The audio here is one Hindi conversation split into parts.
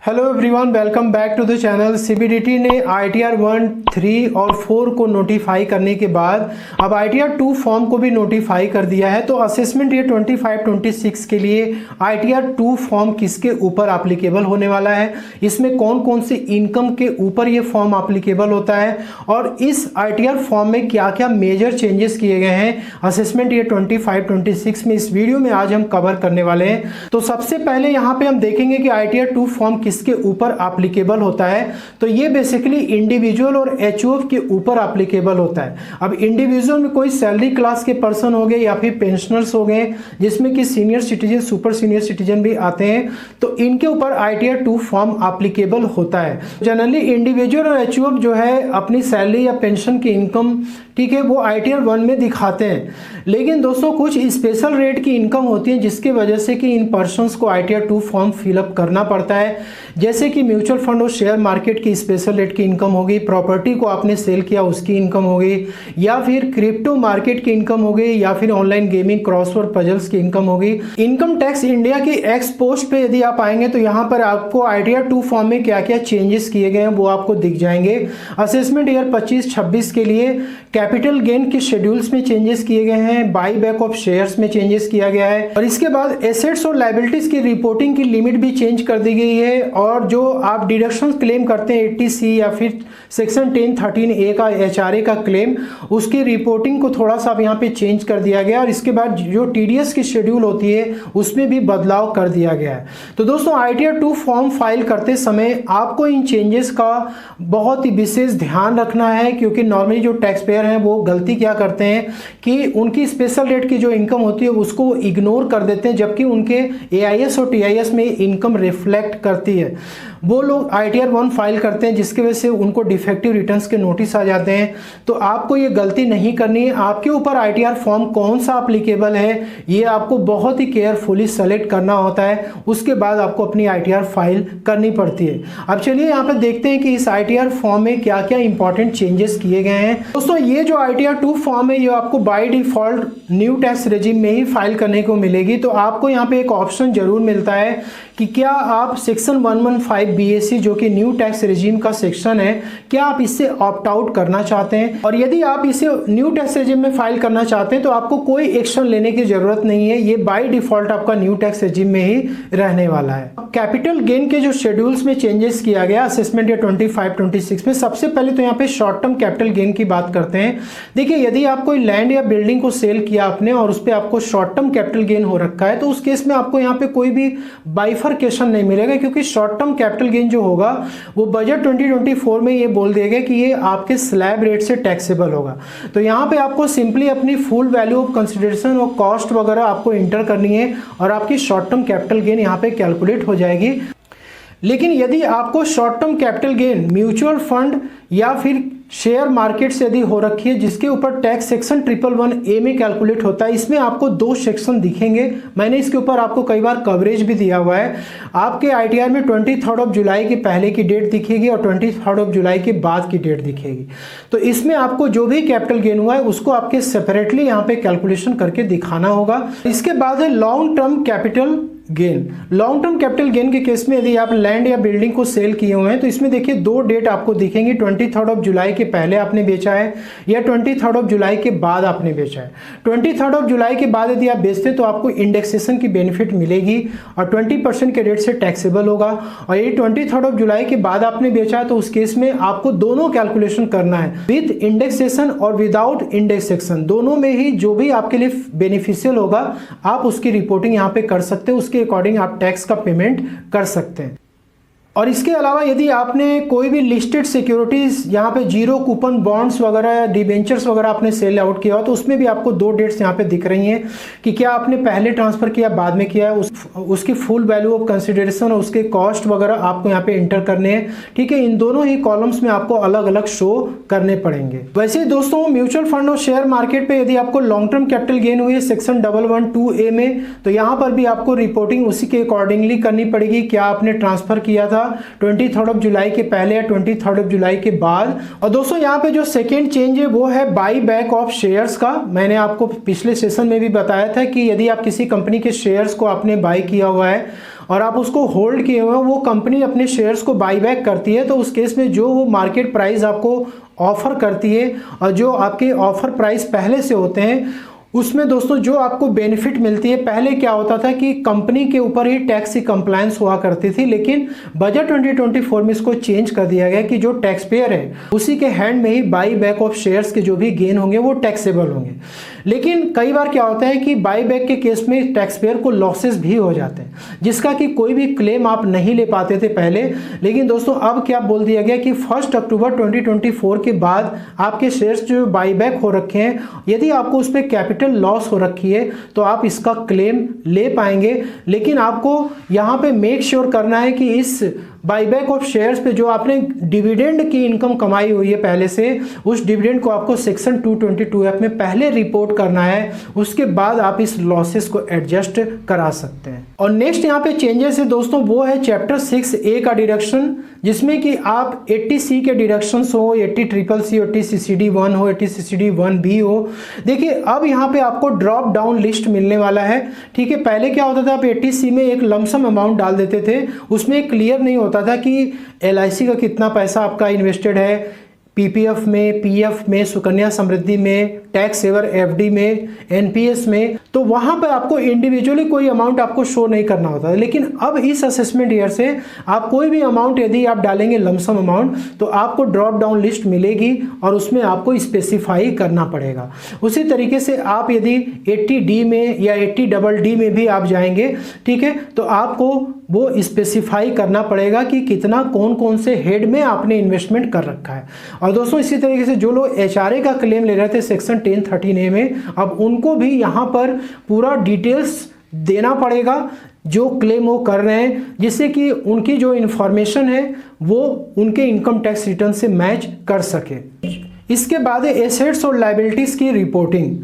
Hello everyone, welcome back to the channel. CBDT ने ITR 1, 3 और 4 को नोटिफाई करने के बाद अब ITR 2 फॉर्म को भी नोटिफाई कर दिया है। तो असेसमेंट ईयर 25-26 के लिए ITR 2 फॉर्म किसके ऊपर एप्लीकेबल होने वाला है, इसमें कौन कौन सी इनकम के ऊपर ये फॉर्म एप्लीकेबल होता है और इस ITR फॉर्म में क्या क्या मेजर चेंजेस किए गए हैं असेसमेंट ईयर 25-26 में, इस वीडियो में आज हम कवर करने वाले हैं। तो सबसे पहले यहाँ पे हम देखेंगे कि ITR 2 फॉर्म किसके ऊपर एप्लीकेबल होता है। तो ये बेसिकली इंडिविजुअल और HUF के ऊपर एप्लीकेबल होता है। अब इंडिविजुअल में कोई सैलरी क्लास के पर्सन हो गए या फिर पेंशनर्स हो गए, जिसमें कि senior citizen, super senior citizen भी आते हैं, तो इनके ऊपर ITR 2 फॉर्म एप्लीकेबल होता है। जनरली इंडिविजुअल और HUF जो है अपनी सैलरी या पेंशन की इनकम, ठीक है, वो ITR 1 में दिखाते हैं। लेकिन दोस्तों कुछ स्पेशल रेट की इनकम होती है जिसकी वजह से कि इन पर्सन्स को ITR 2 फॉर्म फिलअप करना पड़ता है। जैसे कि म्यूचुअल फंड और शेयर मार्केट की स्पेशल रेट की इनकम होगी, प्रॉपर्टी को आपने सेल किया उसकी इनकम होगी, या फिर क्रिप्टो मार्केट की इनकम होगी, या फिर ऑनलाइन गेमिंग, क्रॉसवर्ड पजल्स की इनकम होगी। इनकम टैक्स इंडिया की एक्स पोस्ट पे यदि आप आएंगे तो यहाँ पर आपको ITR 2 फॉर्म में क्या क्या चेंजेस किए गए हैं वो आपको दिख जाएंगे। असेसमेंट ईयर 25-26 के लिए कैपिटल गेन के शेड्यूल्स में चेंजेस किए गए हैं, बाई बैक ऑफ शेयर्स में चेंजेस किया गया है, और इसके बाद एसेट्स और लायबिलिटीज की रिपोर्टिंग की लिमिट भी चेंज कर दी गई है। और जो आप डिडक्शन क्लेम करते हैं 80C या फिर सेक्शन 1013A का HRA का क्लेम, उसकी रिपोर्टिंग को थोड़ा सा अब यहाँ पे चेंज कर दिया गया। और इसके बाद जो TDS की शेड्यूल होती है उसमें भी बदलाव कर दिया गया है। तो दोस्तों ITR 2 फॉर्म फाइल करते समय आपको इन चेंजेस का बहुत ही विशेष ध्यान रखना है, क्योंकि नॉर्मली जो टैक्स पेयर हैं वो गलती क्या करते हैं कि उनकी स्पेशल रेट की जो इनकम होती है उसको इग्नोर कर देते हैं, जबकि उनके AIS और TIS में इनकम रिफ्लेक्ट करती है। वो लोग ITR 1 फाइल करते हैं जिसकी वजह से उनको डिफेक्टिव रिटर्न्स के नोटिस आ जाते हैं। तो आपको ये गलती नहीं करनी है। आपके ऊपर ITR फॉर्म कौन सा एप्लीकेबल है ये आपको बहुत ही केयरफुली सेलेक्ट करना होता है, उसके बाद आपको अपनी ITR फाइल करनी पड़ती है। अब चलिए यहाँ पे देखते हैं कि इस ITR फॉर्म में क्या क्या इंपॉर्टेंट चेंजेस किए गए हैं। दोस्तों ये जो ITR 2 फॉर्म है ये आपको by default new tax regime में ही फाइल करने को मिलेगी। तो आपको यहाँ पे एक ऑप्शन जरूर मिलता है कि क्या आप सेक्शन 115 BAC जो कि न्यू टैक्स रेजिम का सेक्शन है, क्या आप इससे ऑप्ट आउट करना चाहते हैं। और यदि आप इसे न्यू टैक्स रेजिम में फाइल करना चाहते हैं तो आपको कोई एक्शन लेने की जरूरत नहीं है, ये बाय डिफॉल्ट आपका न्यू टैक्स रेजिम में ही रहने वाला है। कैपिटल गेन के जो शेड्यूल्स में चेंजेस किया गया असेसमेंट ईयर 25-26 में, सबसे पहले तो यहाँ पे शॉर्ट टर्म कैपिटल गेन की बात करते हैं। देखिए यदि आप कोई लैंड या बिल्डिंग को सेल किया आपने और उस पर आपको शॉर्ट टर्म कैपिटल गेन हो रखा है, तो उस केस में आपको यहाँ पे कोई भी बाइफरकेशन नहीं मिलेगा, क्योंकि शॉर्ट टर्म कैपिटल गेन जो होगा वो बजट 2024 में ये बोल दिया गया कि ये आपके स्लैब रेट से टैक्सेबल होगा। तो यहाँ पे आपको सिंपली अपनी फुल वैल्यू ऑफ कंसिडरेशन और कॉस्ट वगैरह आपको इंटर करनी है और आपकी शॉर्ट टर्म कैपिटल गेन यहाँ पे कैलकुलेट हो जाएगी। लेकिन यदि आपको short term capital gain mutual fund या फिर शेयर मार्केट से यदि हो रखी है जिसके ऊपर टैक्स सेक्शन 111A में कैलकुलेट होता है, इसमें आपको 2 सेक्शन दिखेंगे। मैंने इसके ऊपर आपको कई बार कवरेज भी दिया हुआ है। आपके ITR में 23 जुलाई के पहले की डेट दिखेगी और 23 जुलाई के बाद की डेट दिखेगी। तो इसमें आपको जो भी कैपिटल गेन हुआ है उसको आपके सेपरेटली यहाँ पे कैलकुलेशन करके दिखाना होगा। इसके बाद है long term capital gain. Long term capital gain के केस में यदि आप लैंड या बिल्डिंग को सेल किए हुए हैं तो इसमें देखिए 2 डेट आपको दिखेंगी, 23 जुलाई के पहले आपने बेचा है या 23 जुलाई के बाद आपने बेचा है। 23 जुलाई के बाद यदि आप बेचते हैं तो आपको इंडेक्सेशन की बेनिफिट मिलेगी और 20% के रेट से टैक्सेबल होगा। और यदि 23 जुलाई के बाद आपने बेचा है तो उस केस में आपको दोनों कैलकुलेशन करना है, विद इंडेक्सेशन और विदाउट इंडेक्सेशन, दोनों में ही जो भी आपके लिए बेनिफिशियल होगा आप उसकी रिपोर्टिंग यहाँ पे कर सकते हैं, के अकॉर्डिंग आप टैक्स का पेमेंट कर सकते हैं। और इसके अलावा यदि आपने कोई भी लिस्टेड सिक्योरिटीज यहाँ पे जीरो कूपन बॉन्ड्स वगैरह, डिबेंचर्स वगैरह आपने सेल आउट किया हो तो उसमें भी आपको 2 डेट्स यहाँ पे दिख रही हैं कि क्या आपने पहले ट्रांसफर किया बाद में किया है, उसकी फुल वैल्यू ऑफ कंसिडरेशन और उसके कॉस्ट वगैरह आपको यहाँ पे एंटर करने हैं। ठीक है, इन दोनों ही कॉलम्स में आपको अलग अलग शो करने पड़ेंगे। वैसे ही दोस्तों म्यूचुअल फंड और शेयर मार्केट पे यदि आपको लॉन्ग टर्म कैपिटल गेन हुई है सेक्शन 112A में, तो यहाँ पर भी आपको रिपोर्टिंग उसी के अकॉर्डिंगली करनी पड़ेगी। क्या आपने ट्रांसफर किया था 23 जुलाई के पहले या 23 जुलाई के बाद। और दोस्तों यहाँ पे जो सेकेंड चेंज है वो है बाई बैक ऑफ शेयर्स का। मैंने आपको पिछले सेशन में भी बताया था कि यदि आप किसी कंपनी के शेयर्स को आपने बाई किया हुआ है और आप उसको होल्ड किए हुए हैं, वो कंपनी अपने शेयर्स को बाई बैक करती है, तो उस केस में जो वो मार्केट प्राइस आपको ऑफर करती है और जो आपके ऑफर प्राइस पहले से होते हैं उसमें दोस्तों जो आपको बेनिफिट मिलती है, पहले क्या होता था कि कंपनी के ऊपर ही टैक्स की कंप्लायंस हुआ करती थी, लेकिन बजट 2024 में इसको चेंज कर दिया गया कि जो टैक्स पेयर है उसी के हैंड में ही बाई बैक ऑफ शेयर्स के जो भी गेन होंगे वो टैक्सेबल होंगे। लेकिन कई बार क्या होता है कि बाई बैक के केस में टैक्स पेयर को लॉसेस भी हो जाते हैं, जिसका कि कोई भी क्लेम आप नहीं ले पाते थे पहले। लेकिन दोस्तों अब क्या बोल दिया गया कि 1 अक्टूबर 2024 के बाद आपके शेयर्स जो बाई बैक हो रखे हैं, यदि आपको उस पर कैपिटल लॉस हो रखी है तो आप इसका क्लेम ले पाएंगे। लेकिन आपको यहां पे मेक श्योर करना है कि इस बाईबैक ऑफ शेयर्स पे जो आपने डिविडेंड की इनकम कमाई हुई है पहले से, उस डिविडेंड को आपको सेक्शन 222F में पहले रिपोर्ट करना है, उसके बाद आप इस लॉसेस को एडजस्ट करा सकते हैं। और नेक्स्ट यहाँ पे चेंजेस है दोस्तों, वो है चैप्टर 6A का डिडक्शन, जिसमें कि आप 80C के डिडक्शंस हो, 80CCC हो, 80CCD1 हो, 80CCD1B हो। देखिए अब यहाँ पे आपको ड्रॉप डाउन लिस्ट मिलने वाला है, ठीक है। पहले क्या होता था, आप 80C में एक लमसम अमाउंट डाल देते थे, उसमें क्लियर नहीं होता था कि LIC का कितना पैसा आपका इन्वेस्टेड है, PPF में, PF में, सुकन्या समृद्धि में, टैक्स सेवर FD में, NPS में, तो वहां पर आपको इंडिविजुअली कोई अमाउंट आपको शो नहीं करना होता है। लेकिन अब इस असेसमेंट ईयर से आप कोई भी अमाउंट यदि आप डालेंगे लमसम अमाउंट, तो आपको ड्रॉप डाउन लिस्ट मिलेगी और उसमें आपको स्पेसिफाई करना पड़ेगा। उसी तरीके से आप यदि 80D में या 80DD में भी आप जाएंगे, ठीक है, तो आपको वो स्पेसिफाई करना पड़ेगा कि कितना कौन कौन से हेड में आपने इन्वेस्टमेंट कर रखा है। और दोस्तों इसी तरीके से जो लोग HRA का क्लेम ले रहे थे सेक्शन 1013A में, अब उनको भी यहाँ पर पूरा डिटेल्स देना पड़ेगा जो क्लेम वो कर रहे हैं, जिससे कि उनकी जो इन्फॉर्मेशन है वो उनके इनकम टैक्स रिटर्न से मैच कर सके। इसके बाद है एसेट्स और लायबिलिटीज़ की रिपोर्टिंग।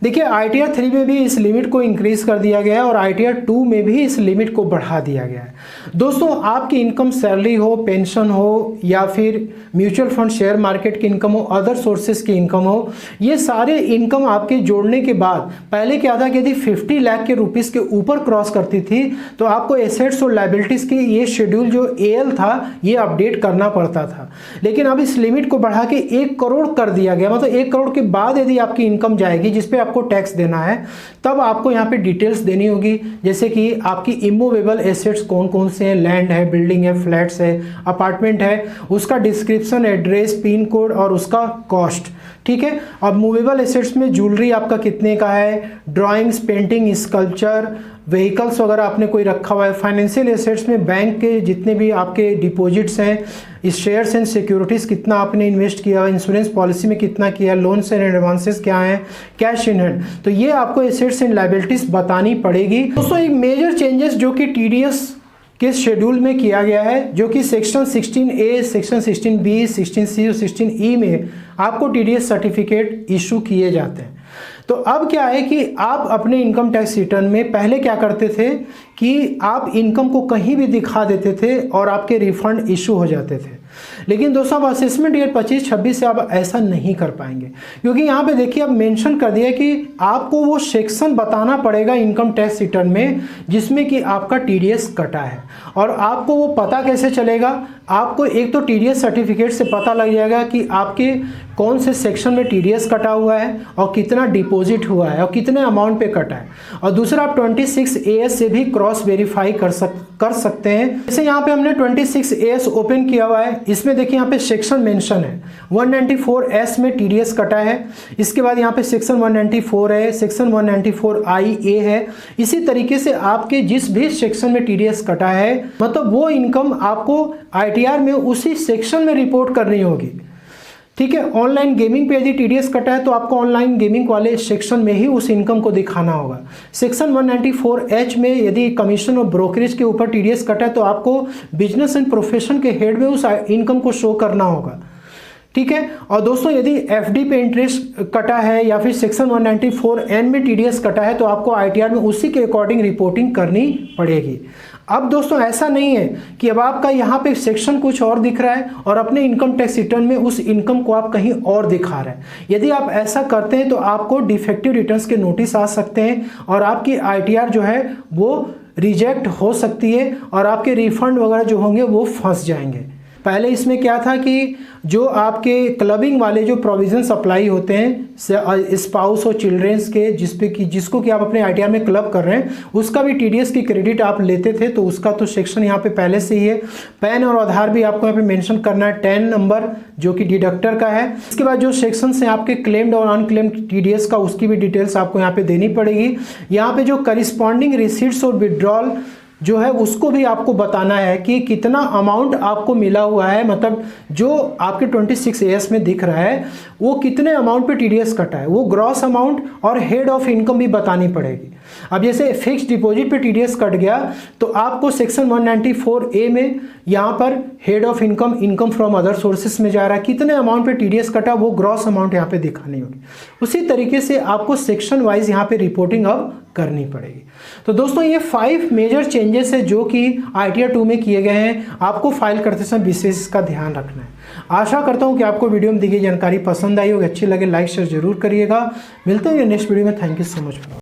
देखिए ITR 3 में भी इस लिमिट को इंक्रीज कर दिया गया है और ITR 2 में भी इस लिमिट को बढ़ा दिया गया है। दोस्तों आपकी इनकम सैलरी हो, पेंशन हो या फिर म्यूचुअल फंड, शेयर मार्केट की इनकम हो, अदर सोर्सेज की इनकम हो, ये सारे इनकम आपके जोड़ने के बाद पहले क्या था कि यदि 50 लाख के रुपीस के ऊपर क्रॉस करती थी तो आपको एसेट्स और लायबिलिटीज की ये शेड्यूल जो AL था ये अपडेट करना पड़ता था। लेकिन अब इस लिमिट को बढ़ा के 1 करोड़ कर दिया गया, मतलब 1 करोड़ के बाद यदि आपकी इनकम जाएगी जिसपे आपको टैक्स देना है, तब आपको यहाँ पे डिटेल्स देनी होगी, जैसे कि आपकी इमूवेबल एसेट्स कौन कौन से हैं, लैंड है, बिल्डिंग है, फ्लैट्स है, अपार्टमेंट है, उसका डिस्क्रिप्शन, एड्रेस, पिन कोड और उसका कॉस्ट, ठीक है। अब मूवेबल एसेट्स में ज्वेलरी आपका कितने का है, ड्राइंग्स, पेंटिंग, स्कल्पचर, व्हीकल्स वगैरह आपने कोई रखा हुआ है। फाइनेंशियल एसेट्स में बैंक के जितने भी आपके डिपॉजिट्स हैं, इस शेयर्स एंड सिक्योरिटीज़ कितना आपने इन्वेस्ट किया, इंश्योरेंस पॉलिसी में कितना किया, लोन्स एंड एडवांसेस क्या हैं, कैश इन हैंड, तो ये आपको एसेट्स एंड लायबिलिटीज़ बतानी पड़ेगी। दोस्तों एक मेजर चेंजेस जो कि TDS के शेड्यूल में किया गया है, जो कि section 16A, section 16B, 16C और 16E में आपको TDS सर्टिफिकेट इशू किए जाते हैं। तो अब क्या है कि आप अपने इनकम टैक्स रिटर्न में पहले क्या करते थे कि आप इनकम को कहीं भी दिखा देते थे और आपके रिफंड इशू हो जाते थे। लेकिन दोस्तों अब असेसमेंट ईयर 25-26 से आप ऐसा नहीं कर पाएंगे, क्योंकि यहाँ पे देखिए अब मेंशन कर दिया कि आपको वो सेक्शन बताना पड़ेगा इनकम टैक्स रिटर्न में जिसमें कि आपका TDS कटा है। और आपको वो पता कैसे चलेगा, आपको एक तो TDS सर्टिफिकेट से पता लग जाएगा कि आपके कौन से सेक्शन में TDS कटा हुआ है और कितना डिपॉजिट हुआ है और कितने अमाउंट पे कटा है। और दूसरा आप 26AS से भी क्रॉस वेरीफाई कर सकते हैं। जैसे यहाँ पे हमने 26AS ओपन किया हुआ है, इसमें देखिए यहाँ पे सेक्शन मेंशन है, 194S में TDS कटा है, इसके बाद यहाँ पे सेक्शन 194 है, सेक्शन 194IA है। इसी तरीके से आपके जिस भी सेक्शन में TDS कटा है, मतलब वो इनकम आपको ITR में उसी सेक्शन में रिपोर्ट करनी होगी, ठीक है। ऑनलाइन गेमिंग पे यदि TDS कटा है तो आपको ऑनलाइन गेमिंग वाले सेक्शन में ही उस इनकम को दिखाना होगा। सेक्शन 194H में यदि कमीशन और ब्रोकरेज के ऊपर TDS कटा है तो आपको बिजनेस एंड प्रोफेशन के हेड में उस इनकम को शो करना होगा, ठीक है। और दोस्तों यदि FD पे इंटरेस्ट कटा है या फिर सेक्शन 194N में TDS कटा है तो आपको ITR में उसी के अकॉर्डिंग रिपोर्टिंग करनी पड़ेगी। अब दोस्तों ऐसा नहीं है कि अब आपका यहाँ पे सेक्शन कुछ और दिख रहा है और अपने इनकम टैक्स रिटर्न में उस इनकम को आप कहीं और दिखा रहे हैं। यदि आप ऐसा करते हैं तो आपको डिफेक्टिव रिटर्न्स के नोटिस आ सकते हैं और आपकी ITR जो है वो रिजेक्ट हो सकती है और आपके रिफंड वगैरह जो होंगे वो फंस जाएंगे। पहले इसमें क्या था कि जो आपके क्लबिंग वाले जो प्रोविजंस अप्लाई होते हैं स्पाउस और चिल्ड्रेंस के जिसको कि आप अपने ITR में क्लब कर रहे हैं, उसका भी TDS की क्रेडिट आप लेते थे, तो उसका तो सेक्शन यहाँ पे पहले से ही है। पैन और आधार भी आपको यहाँ पे मेंशन करना है, 10 नंबर जो कि डिडक्टर का है। इसके बाद जो सेक्शन हैं आपके क्लेम्ड और अनक्लेम्ड TDS का, उसकी भी डिटेल्स आपको यहाँ पे देनी पड़ेगी। यहाँ पे जो करिस्पॉन्डिंग रिसीट्स और विड्रॉल जो है उसको भी आपको बताना है कि कितना अमाउंट आपको मिला हुआ है, मतलब जो आपके 26AS में दिख रहा है वो कितने अमाउंट पे TDS कटा है, वो ग्रॉस अमाउंट और हेड ऑफ इनकम भी बतानी पड़ेगी। अब जैसे फिक्स डिपॉजिट पे TDS कट गया तो आपको सेक्शन 194A में यहाँ पर head of income, income from other sources में जा रहा है, कितने अमाउंट पे TDS कटा वो ग्रॉस अमाउंट यहाँ पे दिखानी होगी। उसी तरीके से आपको सेक्शन वाइज यहाँ पे रिपोर्टिंग अब करनी पड़ेगी। तो दोस्तों ये 5 मेजर चेंजेस है जो कि ITR 2 में किए गए हैं, आपको फाइल करते समय विशेष इसका ध्यान रखना है। आशा करता हूँ कि आपको वीडियो में दी गई जानकारी पसंद आई होगी, अच्छी लगे लाइक शेयर जरूर करिएगा। मिलते हैं नेक्स्ट वीडियो में। Thank you so much.